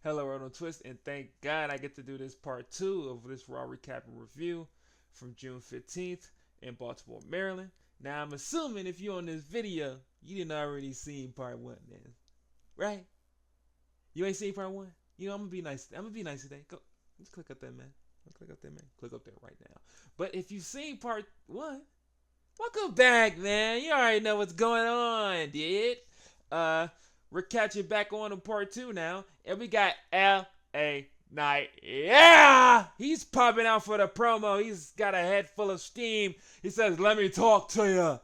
Hello, World on Twist, and thank God I get to do this part two of this Raw recap and review from June 15th in Baltimore, Maryland. Now, I'm assuming if you're on this video, you didn't already seen part one, man. Right? You ain't seen part one? You know, I'm gonna be nice. I'm gonna be nice today. Go, just click up there, man. Click up there, man. Click up there right now. But if you've seen part one, welcome back, man. You already know what's going on, dude. Uh, we're catching back on to part two now, and we got L.A. Knight. Yeah, he's popping out for the promo. He's got a head full of steam. He says, "Let me talk to you."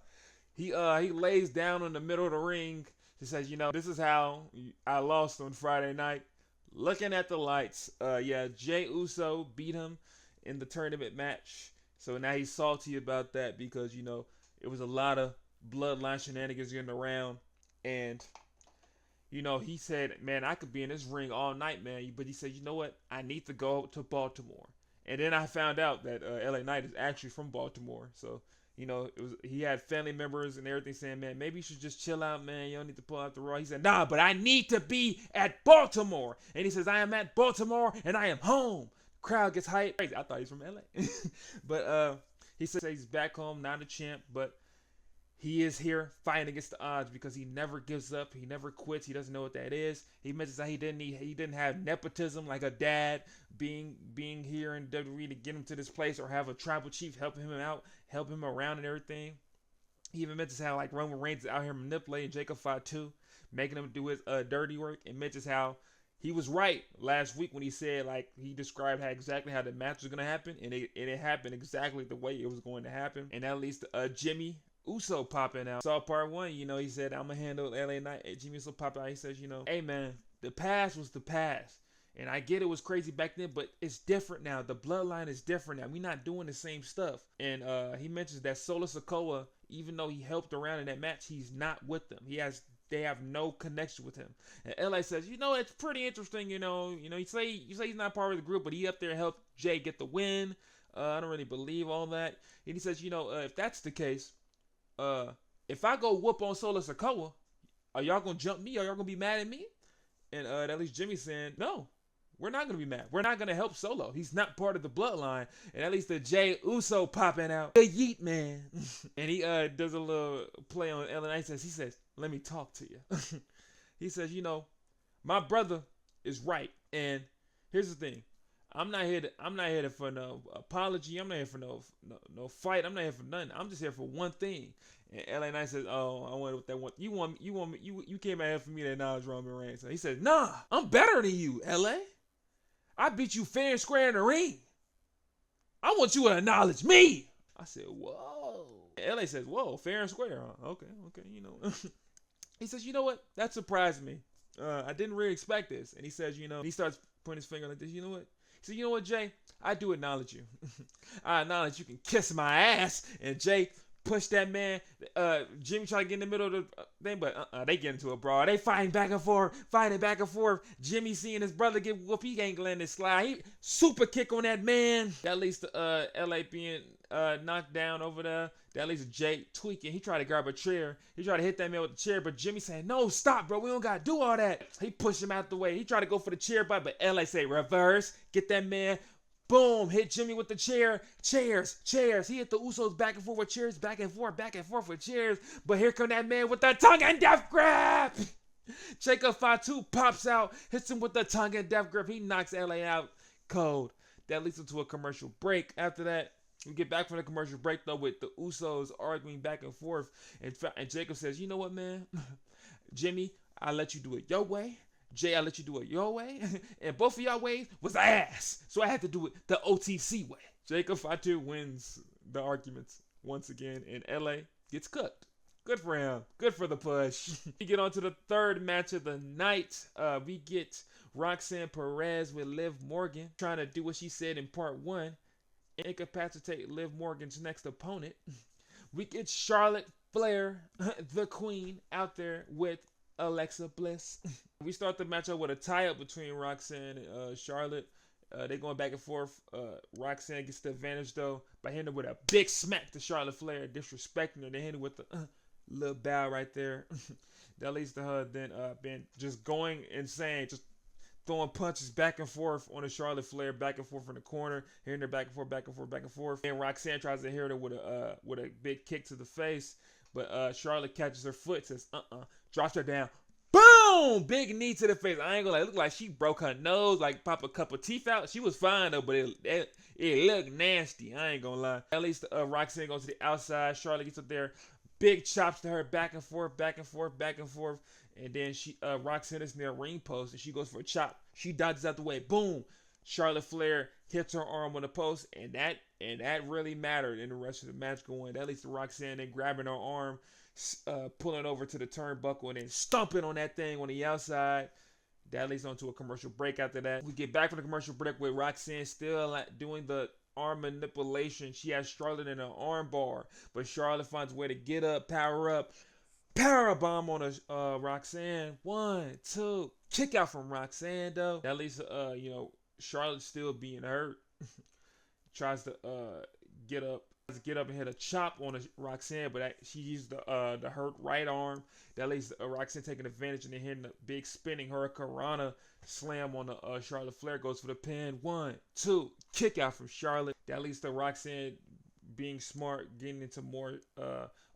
He lays down in the middle of the ring. He says, this is how I lost on Friday night. Looking at the lights, yeah, Jey Uso beat him in the tournament match. So now he's salty about that because, it was a lot of bloodline shenanigans getting around. And, he said, man, I could be in this ring all night, man. But he said, you know what? I need to go to Baltimore. And then I found out that LA Knight is actually from Baltimore. So, he had family members and everything saying, man, maybe you should just chill out, man. You don't need to pull out the Raw. He said, nah, but I need to be at Baltimore. And he says, I am at Baltimore and I am home. Crowd gets hyped. I thought he's from LA. But he says he's back home, not a champ, but he is here fighting against the odds because he never gives up. He never quits. He doesn't know what that is. He mentions that he didn't have nepotism like a dad being here in WWE to get him to this place or have a tribal chief helping him out, help him around and everything. He even mentions how like Roman Reigns is out here manipulating Jacob Fatu, making him do his dirty work, and mentions how he was right last week when he said like he described exactly how the match was gonna happen, and it happened exactly the way it was going to happen. And at least Jimmy Uso popping out. Saw part one, he said, I'm going to handle LA Knight. Jimmy Uso popped out. He says, hey, man, the past was the past. And I get it was crazy back then, but it's different now. The bloodline is different now. We're not doing the same stuff. And he mentions that Solo Sikoa, even though he helped around in that match, he's not with them. They have no connection with him. And LA says, it's pretty interesting, you say he's not part of the group, but he up there helped Jay get the win. I don't really believe all that. And he says, if that's the case, if I go whoop on Solo Sikoa, are y'all gonna jump me? Are y'all gonna be mad at me? And at least Jimmy's saying, no, we're not gonna be mad. We're not gonna help Solo. He's not part of the bloodline. And at least the Jey Uso popping out, the Yeet Man, and he does a little play on Ellen Knight. He says, let me talk to you. He says, my brother is right. And here's the thing. I'm not here for no apology. I'm not here for no fight. I'm not here for nothing. I'm just here for one thing. And LA Knight says, "Oh, I wonder what that one. You came out here for me to acknowledge Roman Reigns." So he says, "Nah, I'm better than you, LA. I beat you fair and square in the ring. I want you to acknowledge me." I said, "Whoa." And LA says, "Whoa, fair and square, huh? Okay." He says, "You know what? That surprised me. I didn't really expect this." And he says, he starts putting his finger like this. You know what? So you know what, Jay? I do acknowledge you. I acknowledge you can kiss my ass. And Jay pushed that man. Jimmy tried to get in the middle of the thing, but they get into a brawl. They fighting back and forth. Jimmy seeing his brother get whooped. He ain't letting it slide. He super kick on that man. That leads to LA being knocked down over there. That leads to Jay tweaking. He tried to grab a chair. He tried to hit that man with the chair, but Jimmy saying, no, stop, bro. We don't got to do all that. He pushed him out the way. He tried to go for the chair bite, but LA say, reverse. Get that man. Boom. Hit Jimmy with the chair. Chairs. He hit the Usos back and forth with chairs. Back and forth with chairs. But here come that man with the tongue and death grab. Jacob Fatu pops out. Hits him with the tongue and death grip. He knocks LA out cold. That leads him to a commercial break. After that, we get back from the commercial break, though, with the Usos arguing back and forth. And Jacob says, you know what, man? Jimmy, I'll let you do it your way. Jay, I'll let you do it your way. And both of y'all ways was ass. So I had to do it the OTC way. Jacob Fatu wins the arguments once again, and LA gets cooked. Good for him. Good for the push. We get on to the third match of the night. We get Roxanne Perez with Liv Morgan trying to do what she said in part one. Incapacitate Liv Morgan's next opponent. We get Charlotte Flair, the queen, out there with Alexa Bliss. We start the matchup with a tie-up between Roxanne and Charlotte. They're going back and forth. Roxanne gets the advantage, though, by hitting her with a big smack to Charlotte Flair, disrespecting her. They hit her with the little bow right there. That leads to her then being just going insane, just throwing punches back and forth on the Charlotte Flair, back and forth in the corner, hitting her back and forth, back and forth, back and forth. And Roxanne tries to hit her with a big kick to the face, but Charlotte catches her foot, says drops her down. Boom! Big knee to the face. I ain't gonna lie, it looked like she broke her nose, like pop a couple teeth out. She was fine though, but it looked nasty. I ain't gonna lie. At least Roxanne goes to the outside. Charlotte gets up there, big chops to her, back and forth, back and forth, back and forth. And then Roxanne is near a ring post, and she goes for a chop. She dodges out the way. Boom! Charlotte Flair hits her arm on the post, and that really mattered in the rest of the match going. That leads to Roxanne then grabbing her arm, pulling over to the turnbuckle, and then stomping on that thing on the outside. That leads on to a commercial break after that. We get back from the commercial break with Roxanne still doing the arm manipulation. She has Charlotte in an arm bar, but Charlotte finds a way to get up, power up. Power bomb on Roxanne. 1, 2. Kick out from Roxanne though. That leads to Charlotte still being hurt. Tries to get up and hit a chop on Roxanne, but she used the hurt right arm. That leads to Roxanne taking advantage and then hitting a big spinning hurricanrana slam on the Charlotte Flair. Goes for the pin. 1, 2. Kick out from Charlotte. That leads to Roxanne being smart, getting into more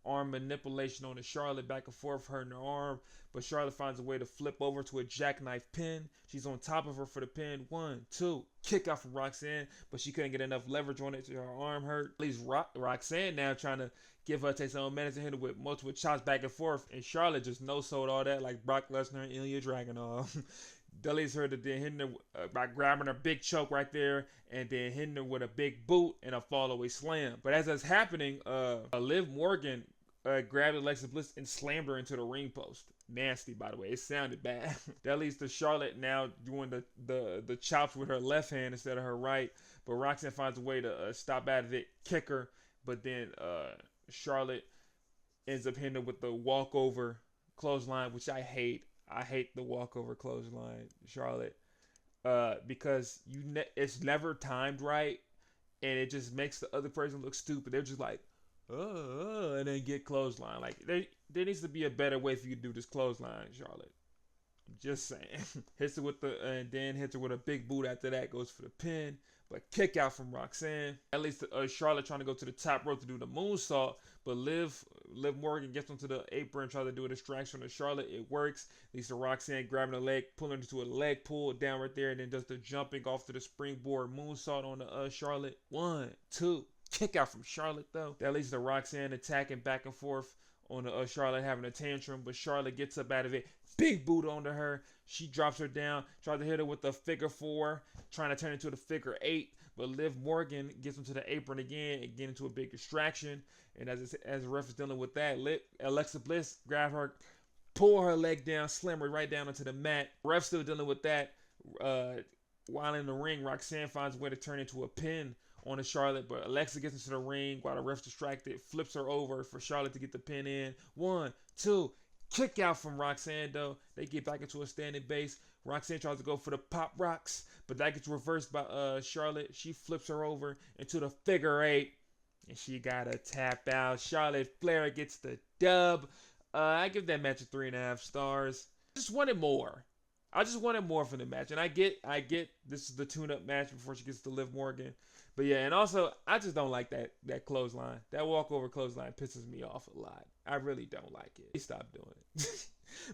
arm manipulation on the Charlotte, back and forth, hurting her arm. But Charlotte finds a way to flip over to a jackknife pin. She's on top of her for the pin. 1, 2. Kick out from Roxanne, but she couldn't get enough leverage on it, so her arm hurt. At least Roxanne now trying to give her take some minutes and hit her with multiple chops back and forth. And Charlotte just no-sold all that like Brock Lesnar and Ilya Dragunov. That leads her to then hitting her by grabbing her big choke right there and then hitting her with a big boot and a fall-away slam. But as that's happening, Liv Morgan grabbed Alexa Bliss and slammed her into the ring post. Nasty, by the way. It sounded bad. That leads to Charlotte now doing the chops with her left hand instead of her right. But Roxanne finds a way to stop out of it, kick her. But then Charlotte ends up hitting her with the walkover clothesline, which I hate. I hate the walkover clothesline, Charlotte, because it's never timed right, and it just makes the other person look stupid. They're just like, and then get clothesline. Like there needs to be a better way for you to do this clothesline, Charlotte. I'm just saying. Hits her with and then hits her with a big boot after that. Goes for the pin, but kick out from Roxanne. At least Charlotte trying to go to the top rope to do the moonsault, but Liv Morgan gets onto the apron, tries to do a distraction on Charlotte. It works. Leads to Roxanne grabbing a leg, pulling into a leg pull down right there, and then does the jumping off to the springboard moonsault on the Charlotte. 1, 2. Kick out from Charlotte though. That leads to Roxanne attacking back and forth on the Charlotte having a tantrum, but Charlotte gets up out of it. Big boot onto her. She drops her down, tries to hit her with the figure 4, trying to turn into the figure 8. But Liv Morgan gets into the apron again and get into a big distraction. And as the ref is dealing with that, Alexa Bliss grab her, pull her leg down, slam her right down onto the mat. Ref still dealing with that. While in the ring, Roxanne finds a way to turn into a pin on the Charlotte, but Alexa gets into the ring while the ref's distracted, flips her over for Charlotte to get the pin in. 1, 2. Kick out from Roxanne though. They get back into a standing base. Roxanne tries to go for the pop rocks, but that gets reversed by Charlotte. She flips her over into the figure 8, and she got a tap out. Charlotte Flair gets the dub. I give that match a 3.5 stars. I just wanted more. From the match, and I get this is the tune-up match before she gets to Liv Morgan. But yeah, and also I just don't like that clothesline. That walkover clothesline pisses me off a lot. I really don't like it. They stopped doing it.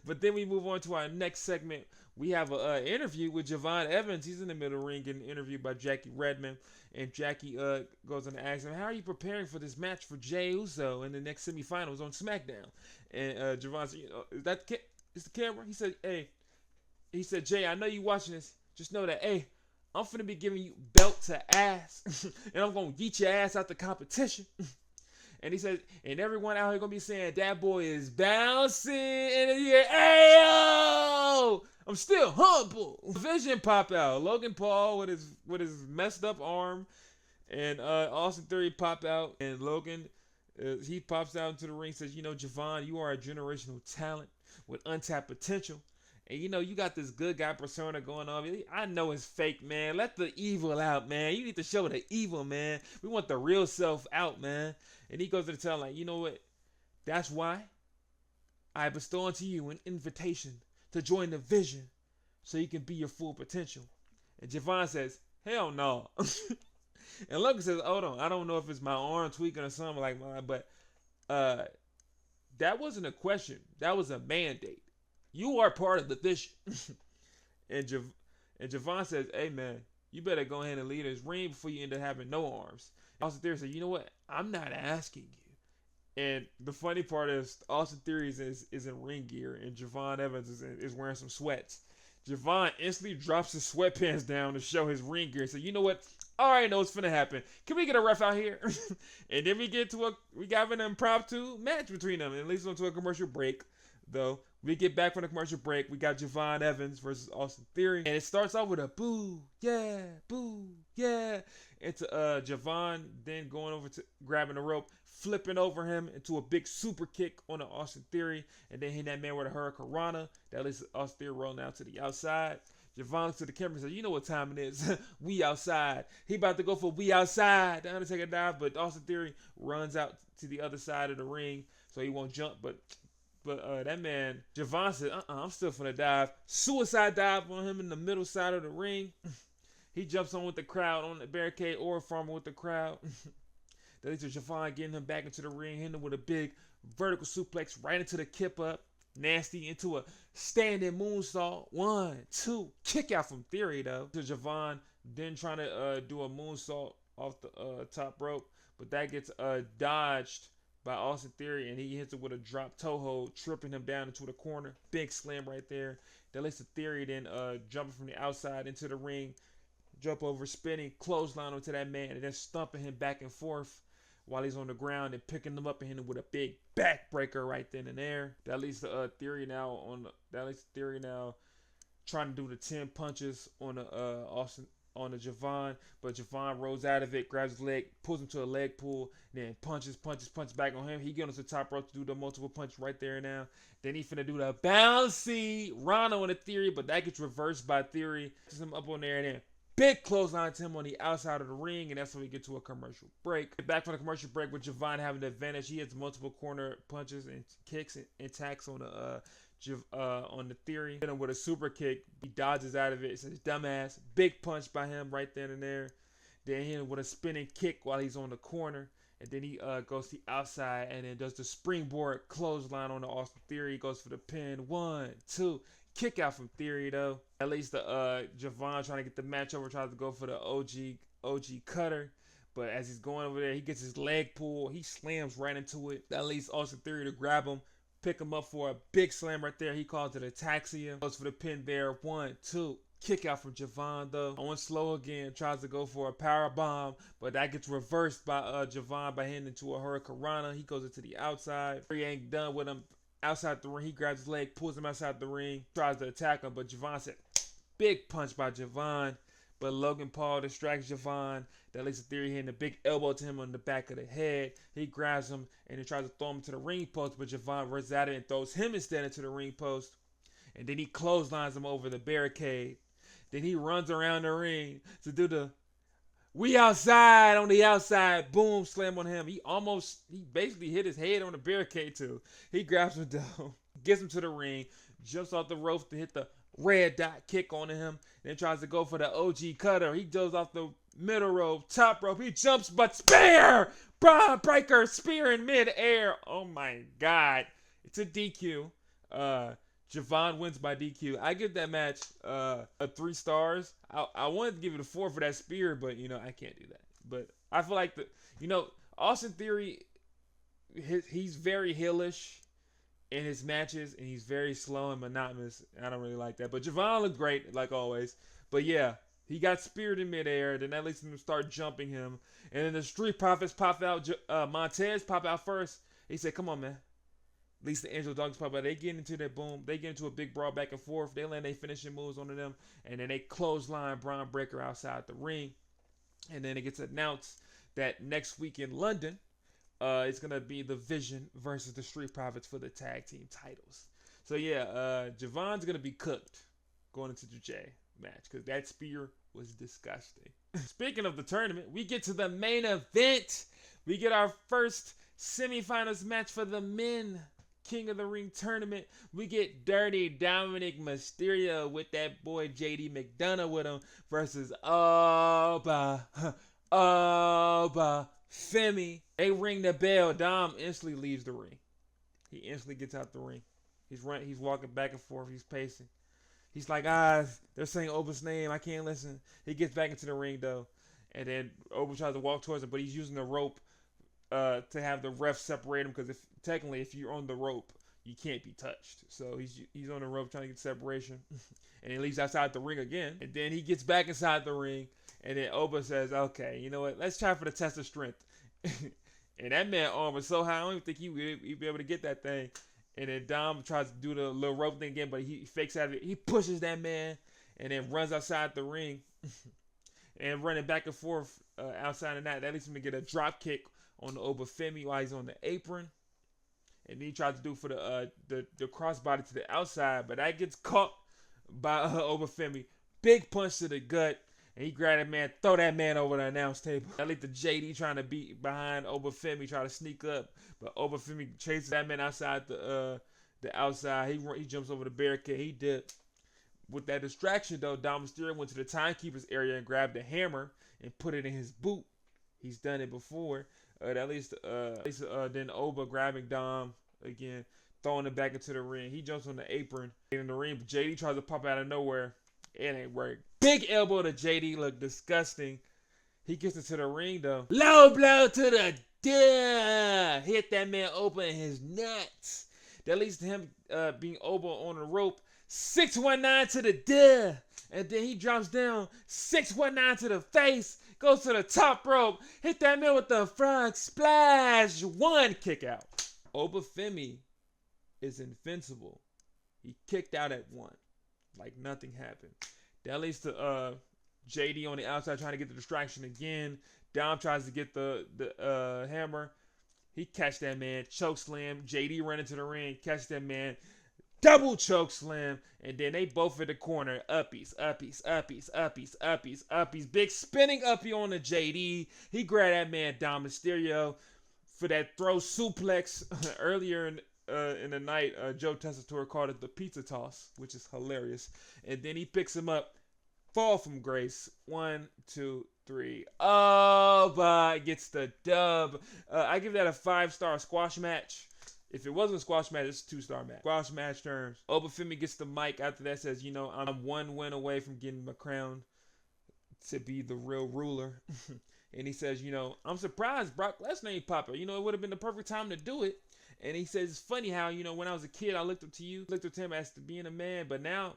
But then we move on to our next segment. We have an interview with Jevon Evans. He's in the middle ring getting interviewed by Jackie Redmond. And Jackie goes on to ask him, how are you preparing for this match for Jey Uso in the next semifinals on SmackDown? And Jevon said, is the camera? He said, Jay, I know you watching this. Just know that, hey, I'm finna be giving you belt to ass. And I'm gonna get your ass out the competition. And he said, and everyone out here gonna be saying, that boy is bouncing in the air. Hey, yo! I'm still humble. Vision pop out. Logan Paul with his messed up arm. And Austin Theory pop out. And Logan, he pops out into the ring, says, Jevon, you are a generational talent with untapped potential. And you got this good guy persona going on. I know it's fake, man. Let the evil out, man. You need to show the evil, man. We want the real self out, man. And he goes to tell like, you know what? That's why I bestow unto you an invitation to join the vision so you can be your full potential. And Jevon says, hell no. And Logan says, hold on, I don't know if it's my arm tweaking or something like mine, but uh, that wasn't a question. That was a mandate. You are part of the vision. and, Jevon says, hey man, you better go ahead and leave this ring before you end up having no arms. Austin Theory said, you know what? I'm not asking you. And the funny part is Austin Theory is in ring gear and Jevon Evans is wearing some sweats. Jevon instantly drops his sweatpants down to show his ring gear. So you know what? I already know what's finna happen. Can we get a ref out here? And then we got an impromptu match between them. At least into a commercial break, though. We get back from the commercial break. We got Jevon Evans versus Austin Theory. And it starts off with a boo, yeah, boo, yeah. It's Jevon then going over to grabbing the rope, flipping over him into a big super kick on the Austin Theory, and then hitting that man with a hurricanrana. That leads Austin Theory rolling out to the outside. Jevon looks to the camera and says, you know what time it is. We outside. He about to go for we outside. The Undertaker dive, but Austin Theory runs out to the other side of the ring, so he won't jump, but that man, Jevon said, I'm still finna dive. Suicide dive on him in the middle side of the ring. He jumps on with the crowd on the barricade or farmer with the crowd. That leads to Jevon getting him back into the ring, hitting him with a big vertical suplex right into the kip up. Nasty into a standing moonsault. 1, 2. Kick out from Theory though. To Jevon then trying to do a moonsault off the top rope. But that gets dodged by Austin Theory, and he hits it with a drop toe hold, tripping him down into the corner. Big slam right there. That leads to Theory then jumping from the outside into the ring, jump over, spinning, clothesline onto that man, and then stumping him back and forth while he's on the ground and picking him up and hitting him with a big backbreaker right then and there. That leads to Theory now trying to do the 10 punches on the Jevon, but Jevon rolls out of it, grabs his leg, pulls him to a leg pull, then punches back on him. He gets on the top rope to do the multiple punch right there now. Then he finna do the bouncy Rana on the Theory, but that gets reversed by Theory. Puts him up on there and then big clothesline to him on the outside of the ring, and that's when we get to a commercial break. Back from the commercial break with Jevon having the advantage. He hits multiple corner punches and kicks and attacks on the Theory. Hit him with a super kick. He dodges out of it. It says dumbass. Big punch by him right then and there. Then hit him with a spinning kick while he's on the corner. And then he goes to the outside and then does the springboard clothesline on the Austin Theory. He goes for the pin. 1, 2. Kick out from Theory though. At least the Jevon trying to get the match over, tries to go for the OG cutter. But as he's going over there, he gets his leg pulled. He slams right into it. That leads Austin Theory to grab him, pick him up for a big slam right there. He calls it ataxia. Goes for the pin there. 1, 2. Kick out from Jevon though. On slow again, tries to go for a power bomb, but that gets reversed by Jevon by hitting into a hurricanrana. He goes into the outside. He ain't done with him. Outside the ring, he grabs his leg, pulls him outside the ring, tries to attack him, but Jevon said, big punch by Jevon. But Logan Paul distracts Jevon. That leads to Theory hitting a big elbow to him on the back of the head. He grabs him and he tries to throw him to the ring post, but Jevon runs at it and throws him instead into the ring post. And then he clotheslines him over the barricade. Then he runs around the ring to do the we outside on the outside. Boom, slam on him. He basically hit his head on the barricade too. He grabs him down, gets him to the ring, jumps off the rope to hit the red dot kick on him, then tries to go for the OG cutter. He goes off the middle rope, top rope. He jumps, but spear! Bron breaker, spear in midair. Oh my God. It's a DQ. Jevon wins by DQ. I give that match a 3 stars. I wanted to give it a 4 for that spear, but I can't do that. But I feel like Austin Theory, he's very heelish in his matches, and he's very slow and monotonous. I don't really like that. But Jevon looked great, like always. But yeah, he got speared in midair. Then that leads him to start jumping him. And then the Street Profits pop out. Montez pop out first. He said, come on, man. At least the Angel Dogs pop out. They get into that boom. They get into a big brawl back and forth. They land their finishing moves onto them. And then they clothesline Bron Breakker outside the ring. And then it gets announced that next week in London, it's going to be the Vision versus the Street Profits for the tag team titles. So yeah, Jevon's going to be cooked going into the J match because that spear was disgusting. Speaking of the tournament, we get to the main event. We get our first semifinals match for the men. King of the Ring tournament, we get Dirty Dominic Mysterio with that boy JD McDonough with him versus Oba Femi. They ring the bell. Dom instantly leaves the ring. He instantly gets out the ring. He's walking back and forth. He's pacing. He's like, they're saying Oba's name. I can't listen. He gets back into the ring though, and then Oba tries to walk towards him, but he's using the rope to have the ref separate him, because if you're on the rope, you can't be touched. So he's on the rope trying to get separation, and he leaves outside the ring again. And then he gets back inside the ring, and then Oba says, "Okay, you know what? Let's try for the test of strength." And that man's arm was so high, I don't even think he'd be able to get that thing. And then Dom tries to do the little rope thing again, but he fakes out of it. He pushes that man, and then runs outside the ring, and running back and forth outside of that leads him to get a drop kick on the Oba Femi while he's on the apron. And then he tries to do for the crossbody to the outside, but that gets caught by Oba Femi. Big punch to the gut, and he grab that man, throw that man over the announce table. I like the JD trying to be behind Oba Femi, try to sneak up, but Oba Femi chases that man outside the outside. He jumps over the barricade. He dipped. With that distraction though, Dom Mysterio went to the timekeeper's area and grabbed a hammer and put it in his boot. He's done it before. Then Oba grabbing Dom again, throwing him back into the ring. He jumps on the apron in the ring, but JD tries to pop out of nowhere. It ain't work. Big elbow to JD, look disgusting. He gets into the ring though. Low blow to the duh. Hit that man Oba in his nuts. That leads to him being Oba on the rope. 619 to the duh. And then he drops down. 619 to the face. Goes to the top rope. Hit that man with the frog splash. One kick out. Oba Femi is invincible. He kicked out at one. Like nothing happened. That leads to JD on the outside trying to get the distraction again. Dom tries to get the hammer. He catch that man. Choke slam. JD run into the ring. Catch that man. Double choke slam, and then they both in the corner. Uppies. Big spinning uppie on the JD. He grabbed that man Dom Mysterio for that throw suplex. Earlier in the night, Joe Tessitore called it the pizza toss, which is hilarious. And then he picks him up. Fall from grace. 1, 2, 3. Oba gets the dub. I give that a 5-star squash match. If it wasn't a squash match, it's a 2-star match. Squash match terms. Oba Femi gets the mic after that, says, I'm one win away from getting my crown to be the real ruler. And he says, I'm surprised Brock Lesnar ain't popular. It would have been the perfect time to do it. And he says, it's funny how, when I was a kid, I looked up to you, looked up to him as to being a man, but now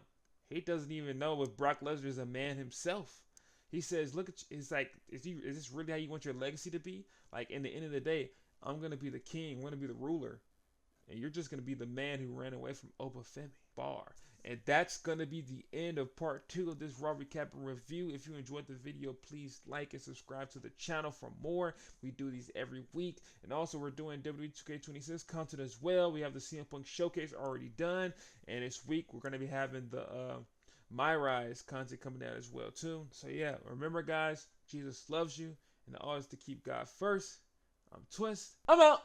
he doesn't even know if Brock Lesnar is a man himself. He says, look at you. It's like, is this really how you want your legacy to be? Like, in the end of the day, I'm going to be the king. I'm going to be the ruler. And you're just going to be the man who ran away from Oba Femi. Bar. And that's going to be the end of part 2 of this Raw Recap and Review. If you enjoyed the video, please like and subscribe to the channel for more. We do these every week. And also, we're doing WWE 2K26 content as well. We have the CM Punk Showcase already done. And this week, we're going to be having the My Rise content coming out as well, too. So, yeah, remember, guys, Jesus loves you. And always to keep God first. I'm Twist. I'm out.